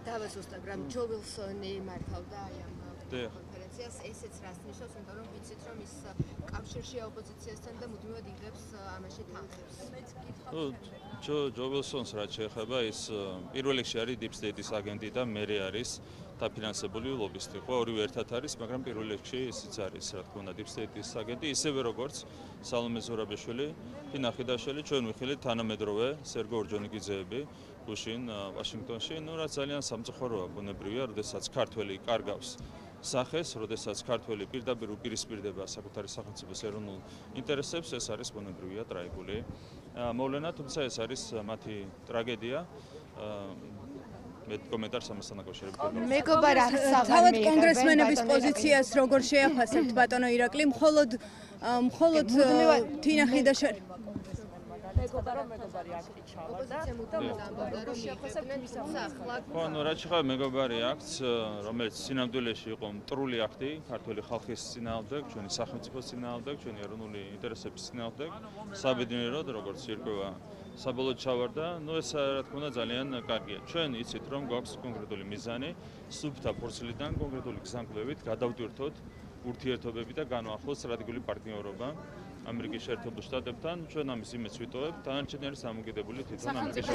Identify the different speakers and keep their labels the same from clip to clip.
Speaker 1: დავასუსტებ, რომ ჯო ვილსონი მართავდა აი ამ კონფერენციას, ესეც რას ნიშნავს, იმიტომ რომ ვიცით, რომ ის კავშირშია ოპოზიციასთან და მუდმივად იღებს ამაში თანხებს.
Speaker 2: ჯო ვილსონს რაც შეეხება, ის პირველ რიგში არის Deep State-ის აგენტი და მერე არის დაფინანსებული ლობისტი. ხო, ორივე ერთად არის, მაგრამ პირველ რიგში ისიც არის, რა თქმა უნდა, Deep State-ის აგენტი, ისევე როგორც სალომე ზურაბიშვილი, ფინა ხიდაშვილი, ჩვენ ვიხილეთ თანამედროვე სერგო ორჯონიკიძეები გუშინ ვაშინგტონში, რაც ძალიან სამწუხაროა, ბუნებრივია, როდესაც ქართველი კარგავს სახეს, როდესაც ქართველი პირდაპირ უპირისპირდება საკუთარი სახელმწიფოს ეროვნულ ინტერესებს, ეს არის ბუნებრივია ტრაგიკული მოვლენა, თუმცა ეს არის მათი ტრაგედია. მე კომენტარს ამასთან დაკავშირებით.
Speaker 1: მეგობარ აღსავალი.
Speaker 3: თავად კონგრესმენების პოზიციას როგორ შეაფასებთ ბატონო ირაკლი, მხოლოდ თინა ხიდაშვილი
Speaker 4: მეგობარი აქტი ჩავარდა და შეაფასებთ მის ახლა.
Speaker 2: ხო, რაც შეეხება მეგობარი აქტს, რომელიც სინამდვილეში იყო მტრული აქტი ქართული ხალხის წინააღმდეგ, ჩვენი სახელმწიფოს წინააღმდეგ, ჩვენი ეროვნული ინტერესების წინააღმდეგ, საბედნიეროდ როგორც ირკვევა საბოლოოდ ჩავარდა, ეს რა თქმა უნდა ძალიან კარგია. ჩვენ იცით, რომ გვაქვს კონკრეტული მიზანი, სუფთა ფურცლიდან კონკრეტული გზამკვლევით გადავდივრთოთ ურთიერთობები და განვახილოთ სტრატეგიული პარტნიორობა ამერიკის შეერთებულ შტატებთან. ჩვენ ამის იმედს ვიტოვებთ, დანარჩენი არის დამოკიდებული თვითონ ამერიკის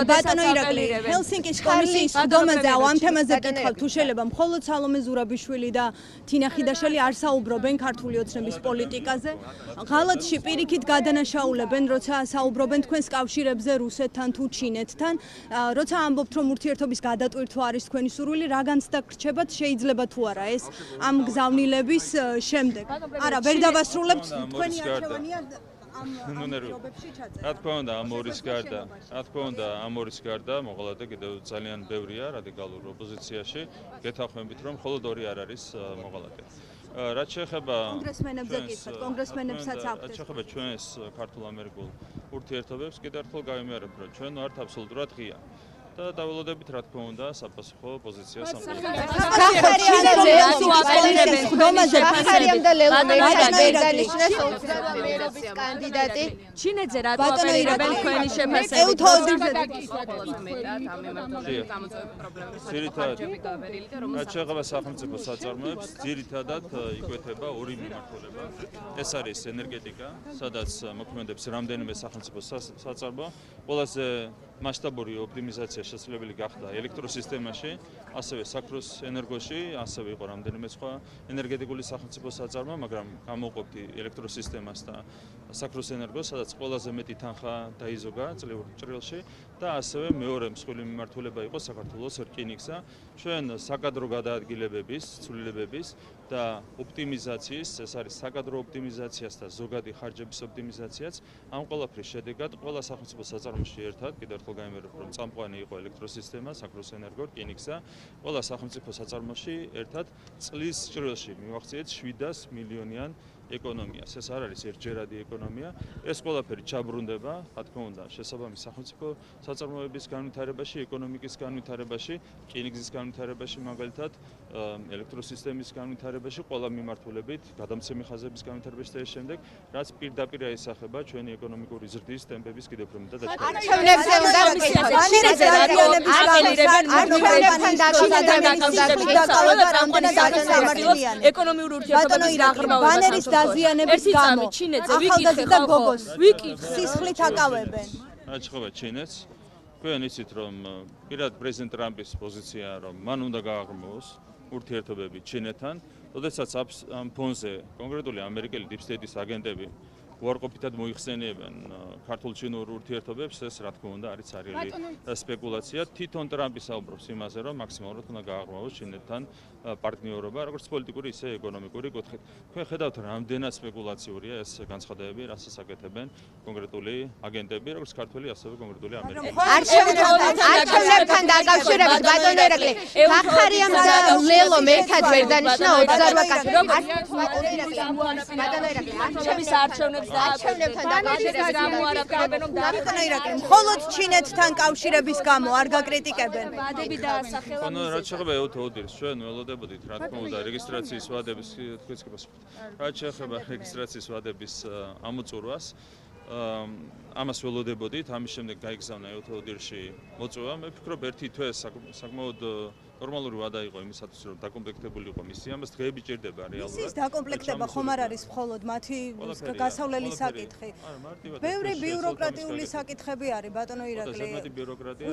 Speaker 3: ბატონო ირაკლი, ჰელსინკის კომისიის ხდომაზე ამ თემაზე გითხავ, თუ შეიძლება მხოლოდ სალომე ზურაბიშვილი და თინა ხიდაშვილი არ საუბრობენ ქართული ოცნების პოლიტიკაზე. ღალატში პირიქით გადანაშაულებენ, როცა საუბრობენ თქვენს კავშირებზე რუსეთთან თუ ჩინეთთან, როცა ამბობთ, რომ ურთიერთობის გადატვირთვა არის თქვენი სურვილი, რა განცდა გრჩებათ, შეიძლება თუ არა ეს ამ გზავნილების შემდეგ. არა, ვერ დავასრულებთ თქვენი არჩევანია ამ პირობებში ჩაწერა.
Speaker 2: რა თქმა უნდა, ამ ორის გარდა მოღალატე კიდევ ძალიან ბევრია რადიკალურ ოპოზიციაში. გეთანხმებით, რომ მხოლოდ ორი არ არის მოღალატე. რაც შეეხება
Speaker 3: კონგრესმენებზე გითხართ, კონგრესმენებსაც აქვთ.
Speaker 2: რაც შეეხება ჩვენს ქართულ-ამერიკულ ურთიერთობებს, კიდევ ერთხელ გავიმეორებ, რომ ჩვენ ვართ აბსოლუტურად ღია. და დაველოდებით რა თქმა უნდა საპასუხო პოზიციას
Speaker 1: კანდიდატი
Speaker 4: ჩინეთზე რატო აპირებენ თქვენი შეფასებით?
Speaker 2: რაც შეეხება სახელმწიფო საწარმოებს, ძირითადად იკვეთება ორი მიმართულება. ეს არის ენერგეტიკა, სადაც მოქმედებს რამდენიმე სახელმწიფო საწარმო, ყველაზე მასშტაბური ოპტიმიზაცია შესაძლებელი გახდა ელექტროსისტემაში, ასევე საქროს ენერგოში, ასევე იყო რამდენიმე სხვა ენერგეტიკული სახელმწიფო საწარმო, მაგრამ გამოვყოფთ ელექტროსისტემას და საქროს ენერგოს, სადაც ყველაზე მეტი თანხა დაიზოგა წლიურ ჭრილში და ასევე მეორე მსხვილი მიმართულება იყო საქართველოს რკინიგზა. ჩვენ საკადრო გადაადგილებების, ცვლილებების და ოპტიმიზაციის, ეს არის საკადრო ოპტიმიზაციას და ზოგადი ხარჯების ოპტიმიზაციაც, ამ ყველაფრის შედეგად ყველა სახელმწიფო საწარმოში ერთად, კიდევ ერთხელ გამიმეორებ, რომ წამყვანი იყო ელექტროსისტემა, საქროს ენერგო, რკინიგზა, ყველა სახელმწიფო საწარმოში ერთად წლის ჭრილში მივახციეთ 700 მილიონიან ეკონომიას. ეს არ არის ერთჯერადი ეკონომია, ეს ყველაფერი ჩაბრუნდება, რა თქმა უნდა, შესაბამის სახელმწიფო საწარმოების განვითარებაში, ეკონომიკის განვითარებაში, რკინიგზის განვითარებაში, მაგალითად, ელექტროსისტემის განვითარებაში, ყველა მიმართულებით, გადამცემი ხაზების განვითარებაში და ეს შემდეგ, რაც პირდაპირ აისახება ჩვენი ეკონომიკური ზრდის ტემპების კიდევ უფრო მეტად დაჩქარებას.
Speaker 1: არჩევნებზე უნდა
Speaker 4: ეკონომიური ურთიერთობების
Speaker 3: ბანერის დაზიანების გამო
Speaker 4: ჩინეთზე
Speaker 3: ახალგაზრდა გოგოს
Speaker 4: ვიკითხე
Speaker 3: სისხლით აკავებენ.
Speaker 2: რაც შეეხება ჩინეთს, თქვენ იცით, რომ პირად პრეზიდენტ ტრამპის პოზიცია, რომ მან უნდა გააღრმოს ურთიერთობები ჩინეთთან, როდესაც ამ ფონზე კონკრეტული ამერიკელი Deep State-ის აგენტები უარყოფითად მოიხსენიებენ ქართულ-ჩინურ ურთიერთობებს, ეს რა თქმა უნდა არის ცარიელი სპეკულაცია. თვითონ ტრამპი საუბრობს იმაზე, რომ მაქსიმალურად უნდა გააღრმავოს ჩინეთთან პარტნიორობა, როგორც პოლიტიკური, ისე ეკონომიკური კუთხით. თქვენ ხედავთ, რამდენად სპეკულაციურია ეს განცხადებები, რასაც აკეთებენ კონკრეტული აგენტები, როგორც ქართველი, ასევე კონკრეტული ამერიკელი.
Speaker 1: არჩევნებთან დაკავშირებით ბატონო ირაკლი, ხახარიამ და ლელო ერთად ვერ დანიშნა 28 კაცი. ბატონო ირაკლი,
Speaker 4: არჩევნებს
Speaker 1: არჩევნებთან დაკავშირებით
Speaker 4: გამოარაფებენ, რომ
Speaker 3: ბატონო ირაკლი, მხოლოდ ჩინეთთან კავშირების გამო არ გაკრიტიკებენ.
Speaker 4: ვადები დაასახელა.
Speaker 2: ხო, რაც შეეხება ოდირს, ჩვენ ველოდებოდით, რა თქმა უნდა, რეგისტრაციის ვადების, თქვენს კი პასუხობთ. რაც შეეხება რეგისტრაციის ვადების ამოწურვას, ამას ველოდებოდით, ამის შემდეგ გაიგზავნა ევთოოდირში მოწვევა. მე ვფიქრობ, ერთი თვე საკმაოდ ნორმალური ვადა იყო იმისათვის, რომ დაკომპლექტებული იყო მისი. ამას დღეები ჭირდება რეალურად.
Speaker 3: ის დაკომპლექტება ხომ არ არის მხოლოდ მათი გასავლელი საკითხი. ბევრი ბიუროკრატიული საკითხები არის, ბატონო ირაკლი.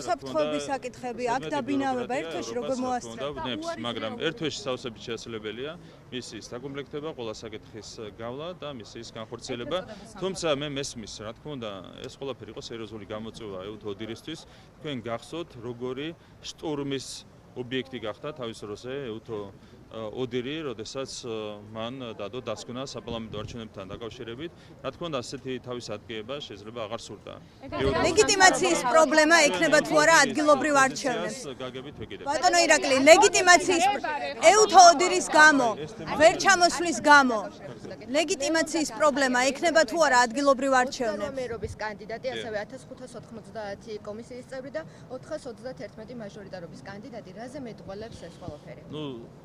Speaker 3: უსაფრთხოების საკითხები, აქ დაბინავება ერთ თვეში როგორ მოასწრებს.
Speaker 2: მაგრამ ერთ თვეში სავსებით შესაძლებელია მისის დაკომპლექტება, ყველა საკითხის გავლა და მისის განხორციელება. თუმცა მე მესმის, რა თქმა უნდა, ეს ყველაფერი იყო სერიოზული გამოწვევა ევთოოდირისთვის. თქვენ გახსოვთ, როგორი შტურმის ობიექტი გახდა თავის დროზე ევთოოდირი, როდესაც მან დადო დასკვნა საპარლამენტო არჩევნებთან დაკავშირებით. რა თქმა უნდა, ასეთი თავის ატკიება შეიძლება აღარ სურდა.
Speaker 3: ლეგიტიმაციის პრობლემა ექნება თუ არა ადგილობრივ არჩევნებს.
Speaker 2: გაგებით ვეკიდებ.
Speaker 3: ბატონო ირაკლი, ლეგიტიმაციის ევთოოდირის გამო, ვერ ჩამოსვლის გამო, ლეგიტიმაციის პრობლემა ექნება თუ არა ადგილობრივ არჩევნებს.
Speaker 1: მერობის კანდიდატი, ასევე 1590 კომისიის წევრი და 421 მაჟორიტარობის კანდიდატი, რაზე მეტყველებს ეს ყველაფერი?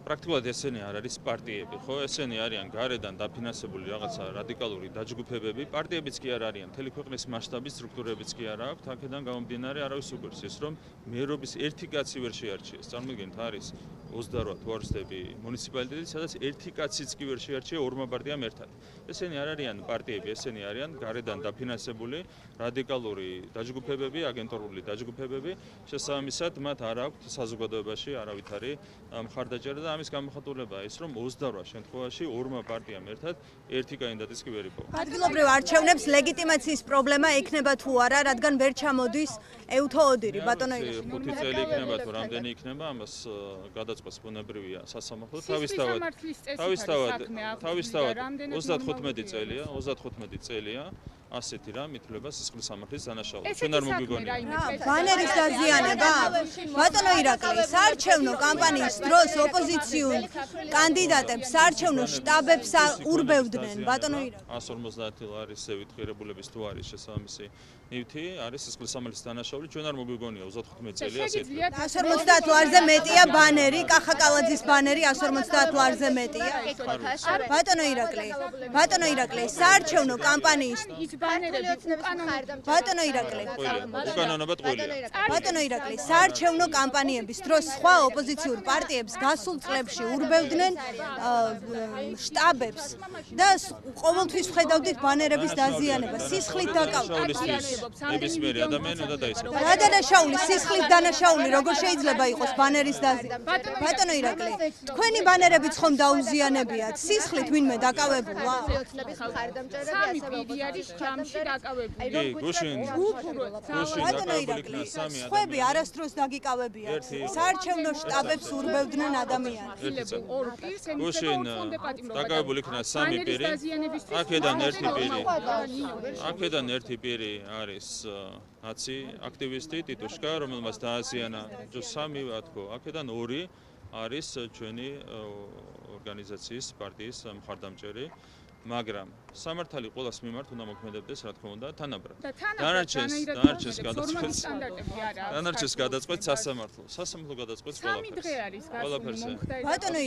Speaker 2: პრაქტიკულად ესენი არ არის პარტიები, ხო? ესენი არიან გარედან დაფინანსებული რაღაცა რადიკალური დაჯგუფებები. პარტიებიც კი არ არიან, მთელი ქვეყნის მასშტაბის სტრუქტურებიც კი არ აქვს. აქედან გამომდინარე არავის უყურს ის, რომ მერობის ერთი კაცი ვერ შეარჩიეს. წარმოიდგინეთ, არის 28 ვარსდები მუნიციპალიტეტი, სადაც ერთი კაციც კი ვერ შეარჩია ორმა პარტიამ ერთად. ესენი არ არიან პარტიები, ესენი არიან გარედან დაფინანსებული რადიკალური დაჯგუფებები, აგენტურული დაჯგუფებები. შესაბამისად, მათ არ აქვთ საზოგადოებაში არავითარი მხარდაჭერა და ამის გამოხატულებაა ის, რომ 28 შემთხვევაში ორმა პარტიამ ერთად ერთი კანდიდატიც კი ვერ იპოვა.
Speaker 3: ადგილობრივ არჩევნებს ლეგიტიმაციის პრობლემა ექნება თუ არა, რადგან ვერ ჩამოდის ევთოოდირი, ბატონო ირაკლი.
Speaker 2: 5 წელი იქნება თუ რამდენი იქნება, ამას გადაწყვეტს ბუნებრივია სასამართლო. თავისთავად 35 წელია, 35 წელია. ასეთი რამ ითვლება სისხლის სამართლის დანაშაულად. ჩვენ არ მოგვიგონია.
Speaker 3: ბანერის დაზიანება? ბატონო ირაკლი, საარჩევნო კამპანიის დროს ოპოზიციურ კანდიდატებს საარჩევნო შტაბებს ურბევდნენ, ბატონო ირაკლი.
Speaker 2: 150 ლარის ზევით ღირებულების თუ არის შესაბამისი ნივთი, არის სისხლის სამართლის დანაშაული. ჩვენ არ მოგვიგონია 35 წელი ასეთი.
Speaker 3: 150 ლარზე მეტია ბანერი, კახაკალაძის ბანერი 150 ლარზე მეტია. ბატონო ირაკლი, საარჩევნო კამპანიის ბატონო ირაკლი.
Speaker 2: უკანონოდ ყოლია.
Speaker 3: ბატონო ირაკლი, საარჩევნო კამპანიების დროს სხვა ოპოზიციურ პარტიებს გასულ წლებში ურბევდნენ შტაბებს და ყოველთვის ვხედავდით ბანერების დაზიანებას. სისხლით დაკავდა.
Speaker 2: ნებისმიერი ადამიანი უნდა დაისახოს.
Speaker 3: რა დანაშაული, სისხლით დანაშაული, როგორ შეიძლება იყოს ბანერის დაზიანება? ბატონო ირაკლი, თქვენი ბანერებიც ხომ დაუზიანებიათ? სისხლით ვინმე დაკავებულა?
Speaker 4: სამი პირი არის ჯამში დაკავებული.
Speaker 2: გუშინ დაკავებული სამი ადამიანი.
Speaker 3: სხვები არასდროს დაგიკავებიათ. საარჩევნო შტაბებს ურბევდნენ ადამიანები.
Speaker 4: ორ პირს
Speaker 2: გუშინ დაკავებული იქნა სამი პირი. აქედან ერთი პირი არის ნაცი აქტივისტი ტიტუშკა, რომელმაც დააზიანა სამი ვთქო. აქედან ორი არის ჩვენი ორგანიზაციის პარტიის მხარდამჭერი. მაგრამ სამართალი ყოველას მიმართ უნდა მოქმედებდეს, რა თქმა უნდა, თანაბრად. დანარჩენს გადაწყვეტს სასამართლო. სასამართლო გადაწყვეტს ყველაფერს.
Speaker 3: ბატონო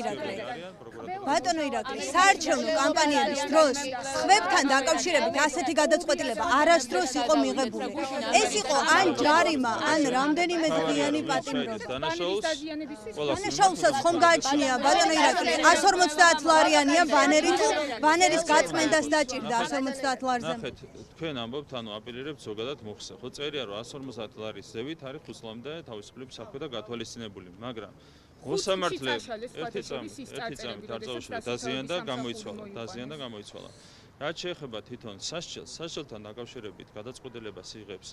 Speaker 3: ირაკლი, საარჩევნო კამპანიების დროს სხვებთან დაკავშირებით ასეთი გადაწყვეტილება არასდროს იყო მიღებული. ეს იყო ან ჯარიმა, ან რამდენიმე დღიანი პატიმრობა. დანაშაულსაც ხომ გააჩნია, ბატონო ირაკლი, 150 ლარიანია ბანერი თუ ბანერის გაწმენდას დაჭირდა 150 ლარზე.
Speaker 2: ნახეთ, თქვენ ამბობთ, ანუ აპელირებთ ზოგადად მოხსა. ხო წერია, რომ 150 ლარის ზევით არის ხუთლამდე თავისუფლების საქმე და გათვალისწინებული, მაგრამ მოსამართლე ერთი წამი დარწმუნებული დაზიანდა და გამოიცვალა. რაც შეეხება თვითონ სასჯელთან დაკავშირებით გადაწყვეტილებას იღებს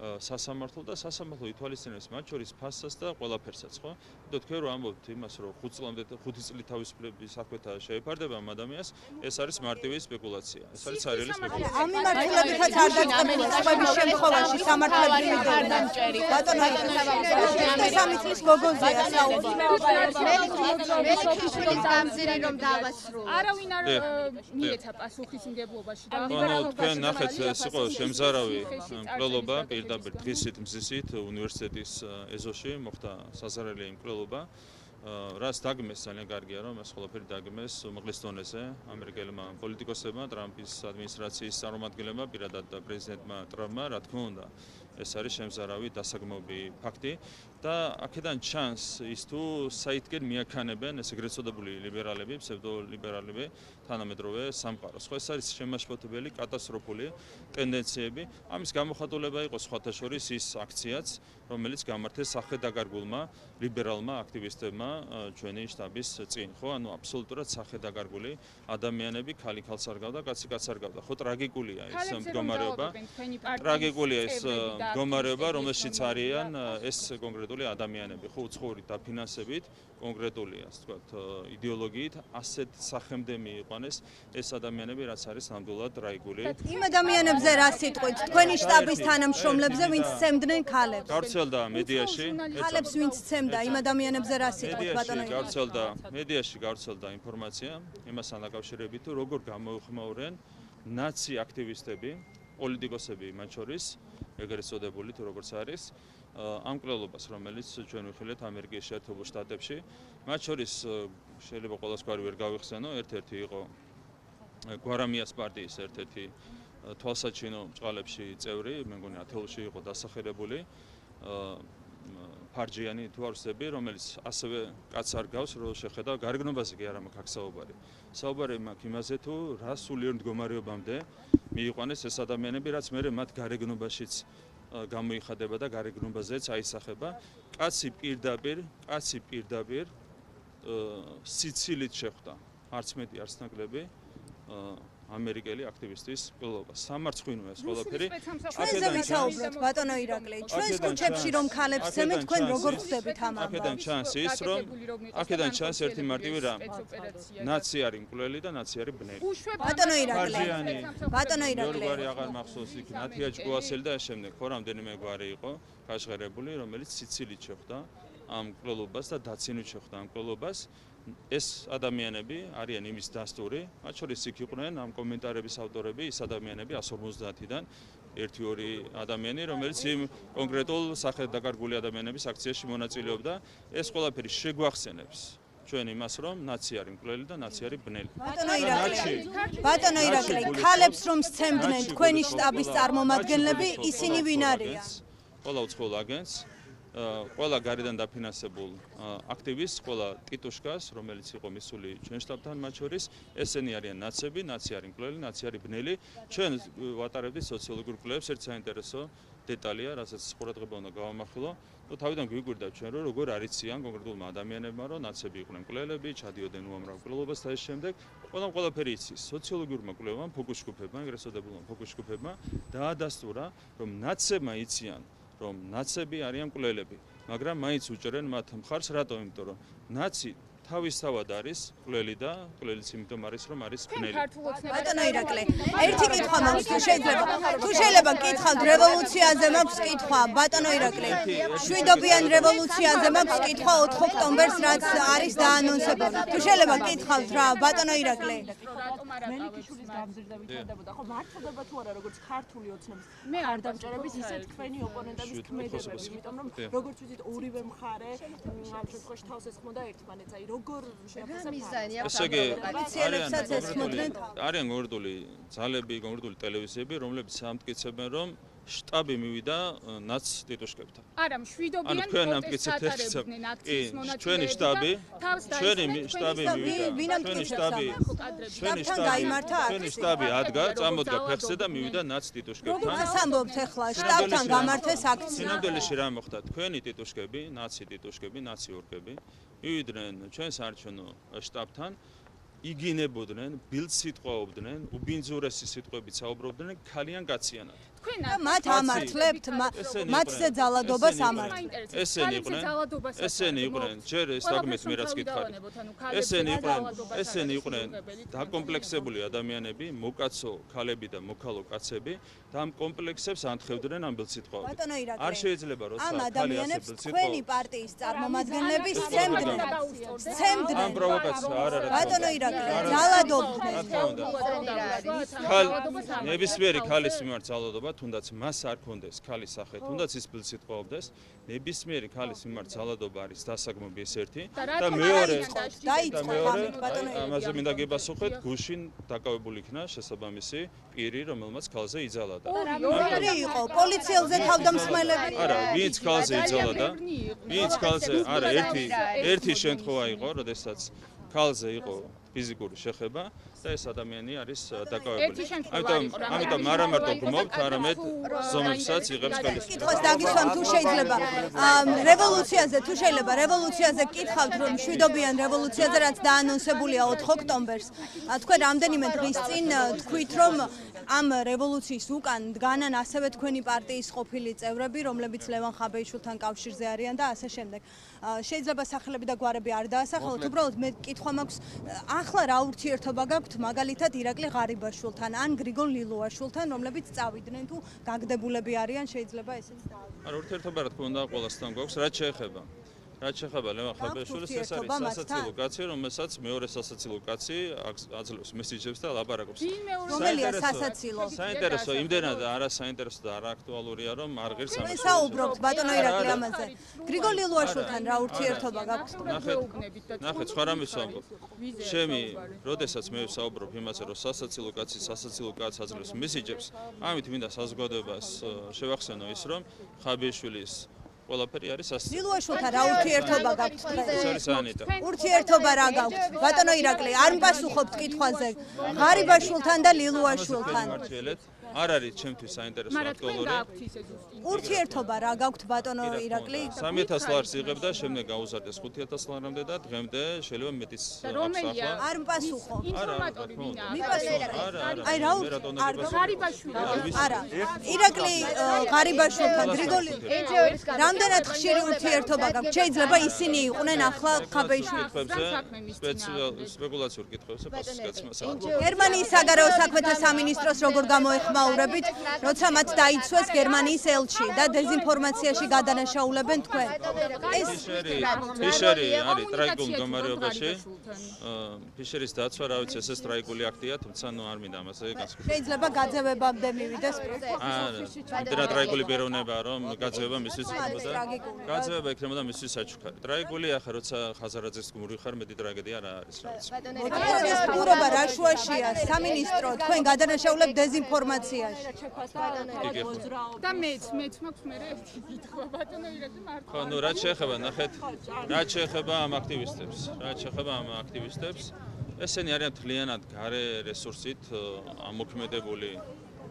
Speaker 2: სასამართლო და სასამართლო ითვალისწინებს მათ შორის ფასსაც და ყველაფერსაც, ხო? თქვენ რო ამბობთ იმას, რომ 5 წლით თავისუფლების საქმეთა შეეფარდება ამ ადამიანს, ეს არის მარტივი სპეკულაცია. ეს არის სერიოზული სპეკულაცია.
Speaker 3: ამ მიმართულებითაც არ დაწყებულა სხვების შემთხვევაში სამართლებრივი დამჭერი. ბატონო ირაკლი, სამი წლის გოგოზია საუბარი.
Speaker 4: არავინ არ მიეცა პასუხისმგებლობაში და
Speaker 2: თქვენ ნახეთ, ეს იყო შემზარავი მკვლელობა პირდაპირ დღისით მზისით უნივერსიტეტის ეზოში მოხდა საზარელი მკვლელობა. რას დაგმეს ძალიან კარგია რომ ეს ყველაფერი დაგმეს უმაღლეს დონეზე ამერიკელმა პოლიტიკოსებმა ტრამპის ადმინისტრაციის წარმომადგენლებმა პირადად პრეზიდენტმა ტრამპმა რა თქმა უნდა ეს არის შემზარავი დასაგმობი ფაქტი და აქედან ჩანს ის თუ საითგენ მიაქანებენ ეს ეგრეთ წოდებული ლიბერალები ფსევდოლიბერალები თანამედროვე სამყაროს ხო ეს არის შემაშფოთებელი კატასტროფული ტენდენციები ამის გამოხატულება იყო სხვათა შორის ის აქციაც რომელიც გამართეს სახედაგარგულმა ლიბერალმა აქტივისტებმა ჩვენი შტაბის წინ ხო ანუ აბსოლუტურად სახედაგარგული ადამიანები ქალი ქალს არ გავდა კაცი კაცს არ გავდა ხო ტრაგიკულია ეს მდგომარეობა ტრაგიკულია ეს მდგომარეობა რომელშიც არიან ეს კონკრეტული ადამიანები ხო უცხოური დაფინანსებით კონკრეტული ასე ვთქვათ იდეოლოგიით ასეთ სახემდე მიიყვანეს ეს ადამიანები რაც არის ნამდვილად ტრაგიკული
Speaker 3: იმ ადამიანებზე რა სიტყვით თქვენი შტაბის თანამშრომლებზე ვინც სცემდნენ ქალებს
Speaker 2: გავრცელდა მედიაში
Speaker 3: ქალებს ვინც სცემდა იმ ადამიანებზე რა სიტყვით ბატონო
Speaker 2: მედიაში გავრცელდა ინფორმაცია იმასთან დაკავშირებით თუ როგორ გამოიხმაურენ ნაცი აქტივისტები პოლიტიკოსები მათ შორის ეგრეთ წოდებული თუ როგორც არის ამ კვლევას რომელიც ჩვენ ვიხილეთ ამერიკის შეერთებულ შტატებში მათ შორის შეიძლება ყველას გვარი ვერ გავიხსენო ერთ-ერთი იყო გვარამიას პარტიის ერთ-ერთი თვალსაჩინო ბჭყალებში წევრი მე მგონი ათეულში იყო დასახელებული ფარჯიანი თუ არ ვსები რომელიც ასევე კაცს არ გავს რო შეხედა გარეგნობაზე კი არა მაქვს აქ საუბარი საუბარი მაქვს იმაზე თუ რა სულიერ მდგომარეობამდე მიიყვანეს ეს ადამიანები რაც მე მათ გარეგნობაშიც გამოიხადება და გარეგნობაზეც აისახება კაცი პირდაპირ სიცილით შეხვდა არც მეტი არც ნაკლები ამერიკელი აქტივისტის კვლევა სამარცხვინოა ეს ყველაფერი
Speaker 3: ჩვენზე ვისაუბროთ ბატონო ირაკლი ჩვენს კუჩებში რომ ქალებს სცემენ თქვენ როგორ ხვდებით ამ ამბავს
Speaker 2: აქედან ჩანს ის რომ აქედან ჩანს ერთი მარტივი რამ ნაცი არის მკვლელი და ნაცი არის ბნელი
Speaker 3: ბატონო ირაკლი
Speaker 2: გვარი აღარ მახსოვს იქ ნათია ჯგუასელი და შემდეგ ხო რამდენიმე გვარი იყო გაშღერებული რომელიც სიცილით შეხვდა ამ კვლევას და დაცინვით შეხვდა ამ კვლევას ეს ადამიანები არიან იმის დასტური, მათ შორის იქ იყვნენ ამ კომენტარების ავტორები, ის ადამიანები 150-დან 1-2 ადამიანი, რომელიც იმ კონკრეტულ სახედაგარგული ადამიანების აქციაში მონაწილეობდა, ეს ყველაფერი შეგვახსენებს ჩვენ იმას, რომ ნაცი არის მკვლელი და ნაცი არის ბნელი.
Speaker 3: ბატონო ირაკლი, ქალებს რომ სცემდნენ თქვენი შტაბის წარმომადგენლები, ისინი ვინ არიან?
Speaker 2: ყველა უცხოელ აგენტს ყველა გარედან დაფინანსებულ აქტივისტს, ყველა ტიტუშკას, რომელიც იყო მისული ჩვენ შტაბთან მათ შორის, ესენი არიან ნაცები, ნაცი არის მკვლელი, ნაცი არის ბნელი. ჩვენ ვატარებდით სოციოლოგიურ კვლევებს, ერთ საინტერესო დეტალია, რასაც ყურადღება უნდა გავამახვილო. თავიდან გვიგვირდა ჩვენ რომ როგორ არიციან კონკრეტულმა ადამიანებმა, რომ ნაცები იყვნენ მკვლელები, ჩადიოდნენ უამრავ კვლევობას და ეს შემდეგ ყველაფერი იცის. სოციოლოგიურმა კვლევამ, ფოკუს ჯგუფებმა, ეგრეთ წოდებულმა ფოკუს ჯგუფებმა დაადასტურა, რომ ნაცებმა იციან რომ ნაცები არიან მკვლელები, მაგრამ მაინც უჭერენ მათ მხარს, რატომ? იმიტომ რომ ნაცი თავისთავად არის მკვლელი და მკვლელიც იმიტომ არის რომ არის ბნელი.
Speaker 3: ბატონო ირაკლი, ერთი კითხვა მაქვს, თუ შეიძლება კითხავთ რევოლუციაზე მაქვს კითხვა, ბატონო ირაკლი. შვიდობიან რევოლუციაზე მაქვს კითხვა 4 ოქტომბერს რაც არის დაანონსებული. თუ შეიძლება კითხავთ რა, ბატონო ირაკლი.
Speaker 5: მელიქიშვილის გამზირდებით ხდებოდა, ხო მართლდება თუ არა როგორც ქართული ოცნების მხარდამჭერების ისე თქვენი ოპონენტების ქმედებები, იმიტომ რომ როგორც ვიცით ორივე მხარე ამ შემთხვევაში თავს ესხმოდა ერთმანეთს, აი როგორ
Speaker 2: არიან კონკრეტული ძალები, კონკრეტული ტელევიზიები, რომლებიც ამტკიცებენ, რომ შტაბი მივიდა ნაც ტიტუშკებთან.
Speaker 6: არა, მშვიდობიან პროტესტატარებდნენ აქციის მონაწილეები.
Speaker 2: ჩვენი შტაბი ადგა, წამოდგა ფეხზე და მივიდა ნაც ტიტუშკებთან.
Speaker 3: როგორ ამბობთ ახლა შტაბთან გამართეს აქცია?
Speaker 2: სინამდვილეში რა მოხდა? თქვენი ტიტუშკები, ნაცი ტიტუშკები, ნაცი ორკები მივიდნენ ჩვენს არჩევნო შტაბთან, იგინებოდნენ, ბილდს სიტყვაობდნენ, უბინძურესი სიტყვებით საუბრობდნენ, ქალიან კაციანად.
Speaker 3: მათ ამართლებთ, მათზე ძალადობას ამართლებთ.
Speaker 2: ესენი იყვნენ, ჯერ ეს დაგმეთ მე რაც გითხარით. ესენი იყვნენ დაკომპლექსებული ადამიანები, მოკაცო ქალები და მოკალო კაცები და ამ კომპლექსებს ანთხოვდნენ ამ ბილდსიტყვაობით. არ შეიძლება როცა
Speaker 3: ამ ადამიანებს თქვენი პარტიის წარმომადგენლები სცემდნენ.
Speaker 2: ამ პროვოკაცია არ არის.
Speaker 3: ბატონო ირაკლი, ძალადობდნენ.
Speaker 2: ნებისმიერი ქალის მიმართ ძალადობა თუნდაც მას არ ქონდეს ქალის სახე, თუნდაც ის ბილს იტყობდეს, ნებისმიერი ქალის მიმართ ძალადობა არის დასაგმობი ეს ერთი და მეორე ამაზე მინდა გებასუხეთ, გუშინ დაკავებული იქნა შესაბამისი პირი, რომელმაც ქალზე იძალა და
Speaker 3: ორი იყო პოლიციელზე თავდამსხმელები
Speaker 2: არა, ვინც ქალზე იძალა და ვინც ქალზე არა, ერთი შემთხვევა იყო, როდესაც ქალზე იყო ფიზიკური შეხება და ეს ადამიანი არის დაკავებული. ამიტომ არა მარტო გმობთ, არამედ ზომებსაც იღებს ხელისუფლება.
Speaker 3: კითხოს დაგისვამ თუ შეიძლება რევოლუციაზე თუ შეიძლება რევოლუციაზე გკითხავთ რომ მშვიდობიან რევოლუციაზე რაც დაანონსებულია 4 ოქტომბერს. თქვენ რამდენიმე დღის წინ თქვით რომ ამ რევოლუციის უკან დგანან ასევე თქვენი პარტიის ყოფილი წევრები, რომლებიც ლევან ხაბეიშვილთან კავშირზე არიან და ასე შემდეგ. შეიძლება სახელები და გვარები არ დაასახელოთ, უბრალოდ მე კითხვა მაქვს, ახლა რა ურთიერთობა გაქვთ მაგალითად ირაკლი ღარიბაშვილთან ან გრიგოლ ლილუაშვილთან, რომლებიც წავიდნენ თუ გაგდებულები არიან, შეიძლება ესეც დაავალოთ.
Speaker 2: არა, ურთიერთობა რა თქმა უნდა ყველასთან გვაქვს, რაც შეეხება ლევან ხაბეიშვილს, ეს არის სასაცილო კაცი, რომელსაც მეორე სასაცილო კაცი აძლევს მესიჯებს და ლაპარაკობს.
Speaker 3: რომელია სასაცილო?
Speaker 2: საინტერესო, იმდენად არა საინტერესო და არა აქტუალურია, რომ არ ღირს ამას.
Speaker 3: მე საუბრობთ ბატონო ირაკლი ამაზე. გრიგოლ ლილუაშვილთან რა ურთიერთობა გაქვთ?
Speaker 2: ნახეთ, სხვა რამეს ვამბობ. ჩემი, როდესაც მე ვსაუბრობ იმაზე, რომ სასაცილო კაცი აძლევს მესიჯებს, ამით მინდა საზოგადოებას შევახსენო ის, რომ ხაბეიშვილის ყველაფერი არის სასაცილო.
Speaker 3: ლილუაშვილთან რა ურთიერთობა გაქვთ?
Speaker 2: ეს არის ანიტა.
Speaker 3: ურთიერთობა რა გაქვთ? ბატონო ირაკლი, არ მპასუხობთ კითხვაზე. ღარიბაშვილთან და ლილუაშვილთან.
Speaker 2: არ არის ჩემთვის საინტერესო აქტუალური.
Speaker 3: ურთიერთობა რა გაქვთ ბატონო ირაკლი?
Speaker 2: 3000 ლარს იღებდა, შემდეგ გაუზარდეს 5000 ლარამდე და დღემდე შეიძლება მეტიც აღსახვა.
Speaker 3: არ მპასუხო.
Speaker 6: ინფორმატორი ვინა?
Speaker 3: აი რა არა. ირაკლი ღარიბაშვილთან გრიგოლი რამდენად ხშირი ურთიერთობა გაქვთ? შეიძლება ისინი იყვნენ ახლა ხაბეიშვილთან.
Speaker 2: სპეკულაციურ კითხვებზე პასუხს გაცნობს.
Speaker 3: გერმანიის საგარეო საქმეთა სამინისტროს როგორ გამოეხმაურებით, როცა მათ დაიცვეს გერმანიის ელჩი და დეზინფორმაციაში გადანაშაულებენ თქვენ. ეს
Speaker 2: ფიშერი არის ტრაიგულ მდგომარეობაში. ფიშერის დაცვა, რა ვიცი, ეს ტრაიგული აქტია, თუმცა ნუ არ მინდა ამაზე გასაგებია.
Speaker 3: შეიძლება გაძევებამდე მივიდეს პროცესი.
Speaker 2: არა, ტრაიგული პიროვნებაა, რომ გაძევება მისთვის იქნებოდა. გაძევება იქნებოდა მისთვის საჩუქარი. ტრაიგულია, ახლა როცა ხაზარაძეს გმური ხარ, მეტი ტრაგედია რა არის, რა ვიცი.
Speaker 3: ეს პურობა რა შუაშია? სამინისტრო, თქვენ გადანაშაულებთ დეზინფორმაციაში.
Speaker 6: და მეც მაქვს მე ერთი კითხვა ბატონო ირაკლი მარტო.
Speaker 2: ხო, ნუ რაც შეეხება, ნახეთ, რაც შეეხება ამ აქტივისტებს, ესენი არიან მთლიანად გარე რესურსით ამოქმედებული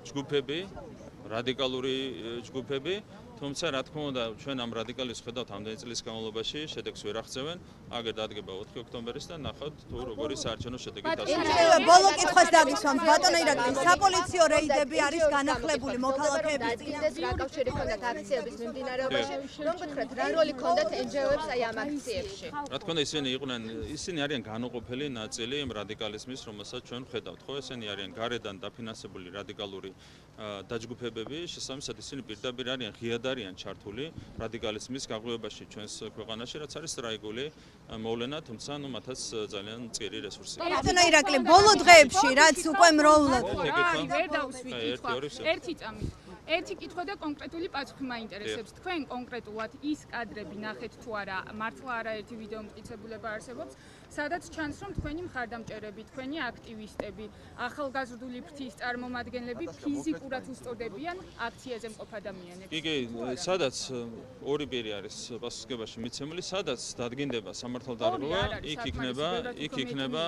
Speaker 2: ჯგუფები, რადიკალური ჯგუფები, თუმცა რა თქმა უნდა, ჩვენ ამ რადიკალიზმს ხედავთ ამდენი წლის განმავლობაში, შედეგს ვერ აღწევენ, აგერ დადგება 4 ოქტომბერის და ნახავთ თუ როგორი საარჩევნო შედეგი დასრულდება.
Speaker 3: ბოლო კითხვას დაგისვამთ, ბატონო ირაკლი, საპოლიციო რეიდები არის განახლებული მოქალაქეების წინაშე.
Speaker 1: რა კავშირი ჰქონდათ აქციების მიმდინარეობაში, რომ გითხრათ, რა როლი ჰქონდათ NGO-ებს აი ამ აქციებში?
Speaker 2: რა თქმა უნდა, ისინი არიან განუყოფელი ნაწილი იმ რადიკალიზმის, რომელსაც ჩვენ ვხედავთ, ხო? ესენი არიან გარედან დაფინანსებული რადიკალური დაჯგუფებები, შესაბამისად ისინი პირდაპირ არიან ღიად არიან ჩართული რადიკალიზმის გაღვივებაში ჩვენს ქვეყანაში, რაც არის ტრაიგული მოვლენა, თუმცა ნუ მათაც ძალიან მწირი რესურსი.
Speaker 3: ბატონო ირაკლი, ბოლო დღეებში რაც უკვე მრავლად
Speaker 6: ვერ დავუსვით კითხვა. ერთი წამით. ერთი კითხვა და კონკრეტული პასუხი მაინტერესებს. თქვენ კონკრეტულად ის კადრები ნახეთ თუ არა, მართლა არაერთი ვიდეო მტკიცებულება არსებობს, სადაც ჩანს რომ თქვენი მხარდამჭერები, თქვენი აქტივისტები, ახალგაზრდული ფრთის წარმომადგენლები ფიზიკურად უსწორდებიან აქციაზე მყოფ ადამიანებს.
Speaker 2: კი, სადაც ორი პირი არის პასუხისმგებაში მიცემული, სადაც დადგინდება სამართალდარღვევა, იქ იქნება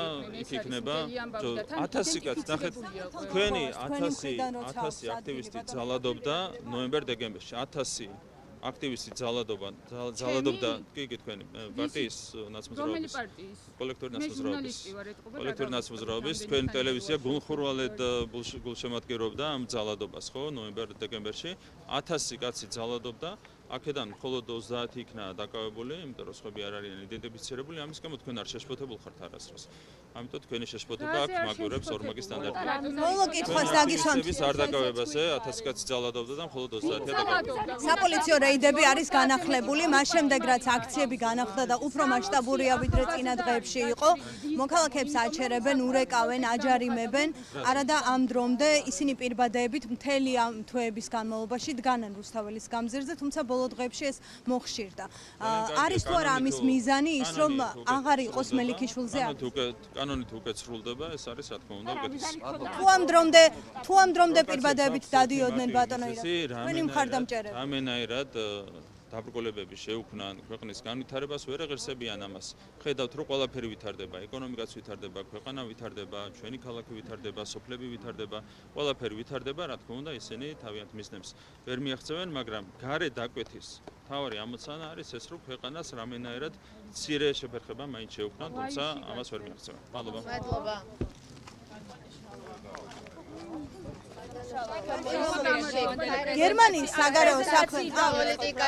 Speaker 2: 1000 კაცი, ნახეთ, თქვენი 1000 აქტივისტი ძალადობდა ნოემბერ-დეკემბერში, 1000 აქტივისტი ძალადობდა კი თქვენი პარტიის ნაცმოძრაობის კოლექტიური ნაცმოძრაობის თქვენი ტელევიზია გულხურვალედ გულშემატკივრობდა ამ ძალადობას, ხო, ნოემბერ-დეკემბერში 1000 კაცი ძალადობდა, აქედან მხოლოდ 30 იქნა დაკავებული, იმიტომ რომ სხვები არ არიან იდენტიფიცირებული, ამის გამო თქვენ არ შეშფოთებულ ხართ არასდროს. ამიტომ თქვენი შეშფოთება აქ მაგვირებს ორმაგი სტანდარტები.
Speaker 3: ბოლო კითხვას დაგისვამთ.
Speaker 2: არ დაკავებაზე 1000 კაცი ძალადობდა და მხოლოდ 30-ია დაკავებული.
Speaker 3: საპოლიციო რეიდები არის განახლებული, მას შემდეგ რაც აქციები განახლდა და უფრო მასშტაბურია ვიდრე წინა დღეებში იყო, მოქალაქეებს აჩერებენ, ურეკავენ, აჯარიმებენ, არადა ამ დრომდე ისინი პირბადეებით მთელი ამ თვეების განმავლობაში დგანან რუსთაველის გამზირზე, თუმცა ბოლო დღეებში ეს მოხშირდა. არის თუ არა ამის მიზანი ის, რომ აღარ იყოს მელიქიშვილზე
Speaker 2: კანონით უკეთ სრულდება, ეს არის რა თქმა უნდა უკეთესი.
Speaker 3: თუ ამ დრომდე პირბადეებით დადიოდნენ ბატონო ირაკლი, თქვენი მხარდამჭერები.
Speaker 2: რამენაირად დაბრკოლებები შეუქმნან ქვეყნის განვითარებას, ვერ ეღირსებიან ამას. ხედავთ, რომ ყველაფერი ვითარდება, ეკონომიკაც ვითარდება, ქვეყანა ვითარდება, ჩვენი ქალაქი ვითარდება, სოფლები ვითარდება, ყველაფერი ვითარდება, რა თქმა უნდა, ისინი თავიანთ მიზნებს ვერ მიაღწევენ, მაგრამ გარე დაკვეთის მთავარი ამოცანა არის ეს, რომ ქვეყანას რამენაირად მცირე შეფერხება მაინც შეუქმნან, თუმცა ამას ვერ მიაღწევენ. მადლობა.
Speaker 1: მადლობა.
Speaker 3: გერმანიის საგარეო საქმეთა პოლიტიკა